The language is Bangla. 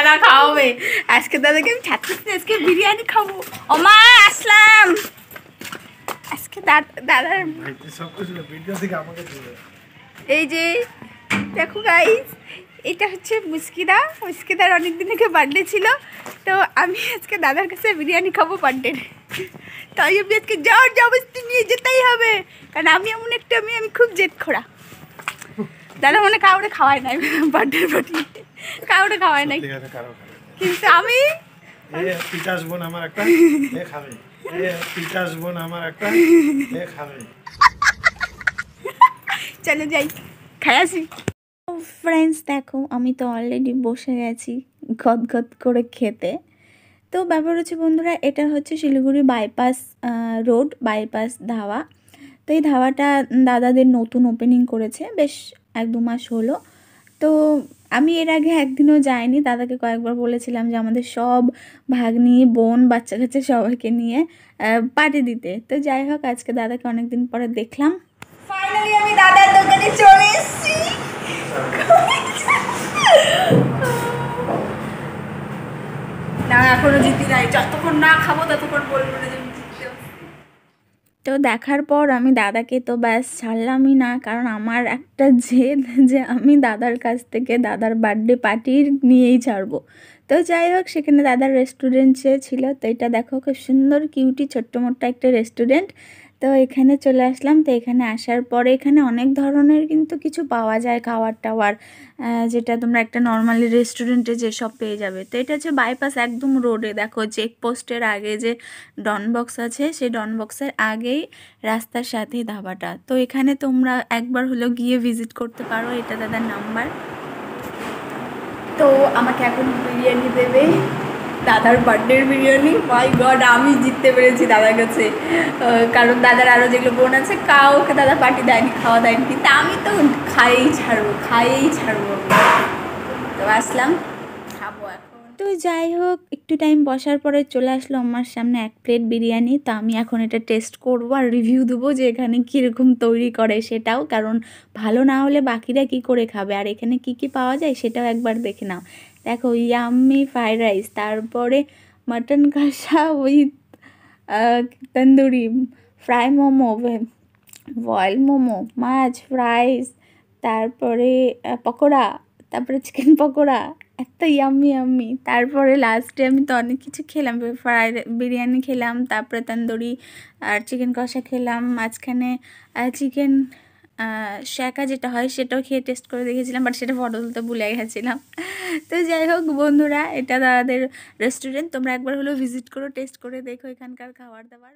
দাদা খাওয়াবে আজকে, দাদাকে আমি ছাড়তেছি না, আজকে বিরিয়ানি খাবো। ও মা আসলাম। আজকে দাদার এই যে দেখো গাইস, এটা হচ্ছে মুস্কিদার অনেকদিন আগে বার্থডে ছিল, তো আমি আজকে দাদার কাছে বিরিয়ানি খাবো বার্থডে, তাই আমি আজকে জবরদস্তি নিয়ে যেতেই হবে, কারণ আমি এমন একটা আমি খুব জেদ খোড়া। দাদা মনে কাউরে খাওয়াই নাই বার্থডের পার্টি, কাউরে খাওয়াই নাই, কিন্তু আমি চলে যাই খাই আসি। ফ্রেন্ডস দেখো, আমি তো অলরেডি বসে গেছি গদ করে খেতে। তো ব্যাপার হচ্ছে বন্ধুরা, এটা হচ্ছে Siliguri bypass road, bypass dhaba. তো এই ধাবাটা দাদাদের নতুন ওপেনিং করেছে, বেশ 1-2 মাস হলো। তো আমি এর আগে একদিনও যাইনি, দাদাকে কয়েকবার বলেছিলাম যে আমাদের সব ভাগ্নি বোন বাচ্চা কাচ্চা সবাইকে নিয়ে পার্টি দিতে। তো যাই হোক, আজকে দাদাকে অনেকদিন পরে দেখলাম। ফাইনালি আমি দাদার দোকানে চলে এসেছি। না এখনো জিতি নাই, যতক্ষণ না খাবো ততক্ষণ বলবো না যে আমি জিততে। তো দেখার পর আমি দাদাকে তো ব্যাস ছাড়লামই না, কারণ আমার একটা জেদ যে আমি দাদার কাছ থেকে দাদার বার্থডে পার্টি নিয়েই ছাড়বো। তো যাই হোক, সেখানে দাদার রেস্টুরেন্ট ছিল, তো এটা দেখো খুব সুন্দর কিউটি ছোট্ট মোট্ট একটা রেস্টুরেন্ট। তো এখানে চলে আসলাম। তো এখানে আসার পরে এখানে অনেক ধরনের কিন্তু কিছু পাওয়া যায় খাওয়ার টাওয়ার, যেটা তোমরা একটা নর্মালি রেস্টুরেন্টে যেসব পেয়ে যাবে। তো এটা হচ্ছে বাইপাস একদম রোডে, দেখো চেকপোস্টের আগে যে ডন বক্স আছে, সেই ডন বক্সের আগেই রাস্তার সাথেই ধাবাটা। তো এখানে তোমরা একবার হলেও গিয়ে ভিজিট করতে পারো, এটা দাদার নাম্বার। তো আমাকে এখন বিরিয়ানি দেবে, দাদার বার্থডের বিরিয়ানি। মাই গড, আমি জিততে পেরেছি দাদার কাছে, কারণ দাদার আরও যেগুলো বোন আছে কাউকে দাদা পার্টি দেয়নি, খাওয়া দেয়নি, কিন্তু আমি তো খাইয়েই ছাড়বো। তো আসলাম, খাবো এখন। তো যাই হোক, একটু টাইম বসার পরে চলে আসলো আমার সামনে 1 প্লেট বিরিয়ানি। তো আমি এখন এটা টেস্ট করবো আর রিভিউ দেবো যে এখানে কীরকম তৈরি করে সেটাও, কারণ ভালো না হলে বাকিরা কি করে খাবে, আর এখানে কি কি পাওয়া যায় সেটাও একবার দেখে নাও। দেখো, ইয়াম্মি ফ্রাইড রাইস, তারপরে মাটন কষা with tandoori, fry momo, boil momo, মাছ ফ্রাইস, তারপরে পকোড়া, তারপরে চিকেন পকোড়া, এত ইয়াম্মি। তারপরে লাস্টে আমি তো অনেক কিছু খেলাম, বিরিয়ানি খেলাম, তারপরে তন্দুরি আর চিকেন কষা খেলাম, মাঝখানে চিকেন শ্যাকা যেটা হয় সেটাও খেয়ে টেস্ট করে দেখেছিলাম, বাট সেটা ফটো তুলতে ভুলে গেছিলাম। তো যাই হোক বন্ধুরা, এটা দাদাদের রেস্টুরেন্ট, তোমরা একবার হলেও ভিজিট করো, টেস্ট করে দেখো এখানকার খাবার দাবার।